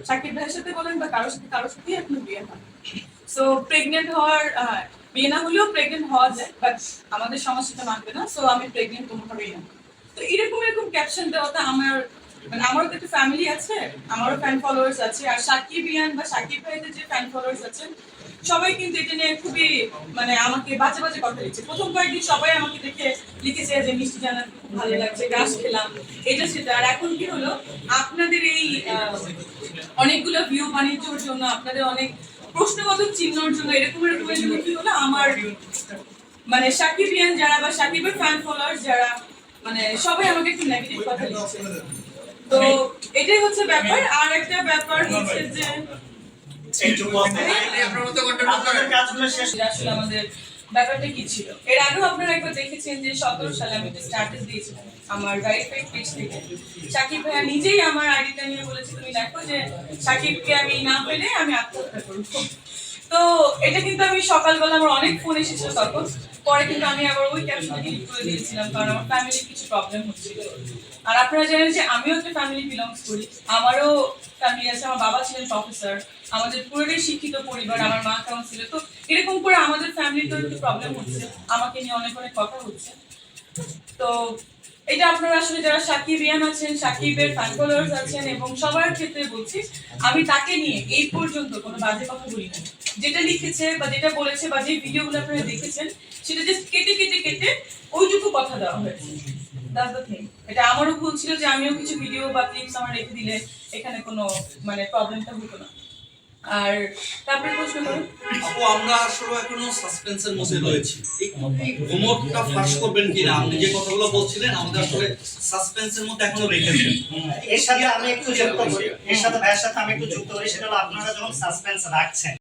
সাকিব ভাইয়ের সাথে বলেন বা কারোর সাথেই এখনো বিয়ে হয়। সো প্রেগনেন্ট হওয়ার বিয়ে না হলেও প্রেগনেন্ট হওয়া যায়, বাট আমাদের সমাজ সেটা মানবে না। সো আমি প্রেগনেন্ট কোনোভাবেই না। তো এরকম ক্যাপশন দেওয়াটা আমারও তো একটা ফ্যামিলি আছে, আমারও ফ্যান ফলোয়ার্স আছে, আর সাকিব ইয়ান বা সাকিব ভাইদের যে ফ্যান ফলোয়ার্স আছেন সবাই কিন্তু এটা নিয়ে খুবই আমাকে বাজে বাজে কথা লিখছে। প্রথম কয়েকদিন সবাই আমাকে দেখে লিখেছে যে মিষ্টি জানার খুব ভালো লাগছে, গাছ খেলাম, এটা সেটা। আর এখন কি হলো, আপনাদের এই অনেকগুলো ভিউ বাণিজ্যর জন্য, আপনাদের অনেক প্রশ্নবোধক চিহ্নর জন্য এরকম কি হলো, আমার সাকিব ইয়ান যারা বা সাকিবের ফ্যান ফলোয়ার্স যারা সবাই আমাকে একটু নেগেটিভ কথা লিখছে। তো এটাই হচ্ছে ব্যাপার। আর একটা ব্যাপার হচ্ছে যে আসলে আমাদের ব্যাপারটা কি ছিল, এর আগেও আপনারা একবার দেখেছেন যে 17 সালে আমি একটা স্ট্যাটাস দিয়েছিলাম আমার ভেরিফাইড পেজ থেকে। সাকিব ভাইয়া নিজেই আমার আইডিটা নিয়ে বলেছে, তুমি দেখো যে সাকিবকে আমি না পেলে আমি আত্মহত্যা করবো। তো এটা কিন্তু আমি সকালবেলা আমার অনেক ফোন এসেছিল তখন, পরে কিন্তু আমি আবার ওই ক্যাপশনটা ডিলিট করে দিয়েছিলাম, কারণ আমার ফ্যামিলির কিছু প্রবলেম হচ্ছিল। আর আপনারা জানেন যে আমিও একটা ফ্যামিলি বিলংস করি, আমারও ফ্যামিলি আছে। আমার বাবা ছিলেন প্রফেসর, আমাদের পুরোটাই শিক্ষিত পরিবার, আমার মা কাউন্সিলর। তো এরকম করে আমাদের ফ্যামিলিতেও একটু প্রবলেম হচ্ছে, আমাকে নিয়ে অনেক কথা হচ্ছে। তো এটা আপনারা আসলে যারা সাকিব ইয়ান আছেন, সাকিবের ফ্যান ফলোয়ার্স আছেন, এবং সবার ক্ষেত্রে বলছি, আমি তাকে নিয়ে এই পর্যন্ত কোনো বাজে কথা বলি না। যেটা লিখেছে বা যেটা বলেছে বা যে ভিডিওগুলো আপনারা দেখেছেন, সেটা জাস্ট কেটে ওইটুকু কথা দেওয়া হয়েছে। That's the thing. এটা আমারও ভুল ছিল যে আমিও কিছু ভিডিও বা ক্লিপস আমার রেখে দিলে এখানে কোনো প্রবলেমটা হতো না। আর তারপরে প্রশ্ন করুন। আপু, আমরা আসলে এখনো সাসপেন্সের মধ্যে রয়েছি, এই ঘুমটটা ফাঁস করবেন কিনা? আপনি যে কথাগুলো বলছিলেন আমাদের আসলে সাসপেন্সের মধ্যে এখনো রেখেছেন। এর সাথে আমি একটু যুক্ত করি, এর সাথে ভাইয়ের সাথে আমি একটু যুক্ত করি। সেটা হলো আপনারা যখন সাসপেন্স রাখছেন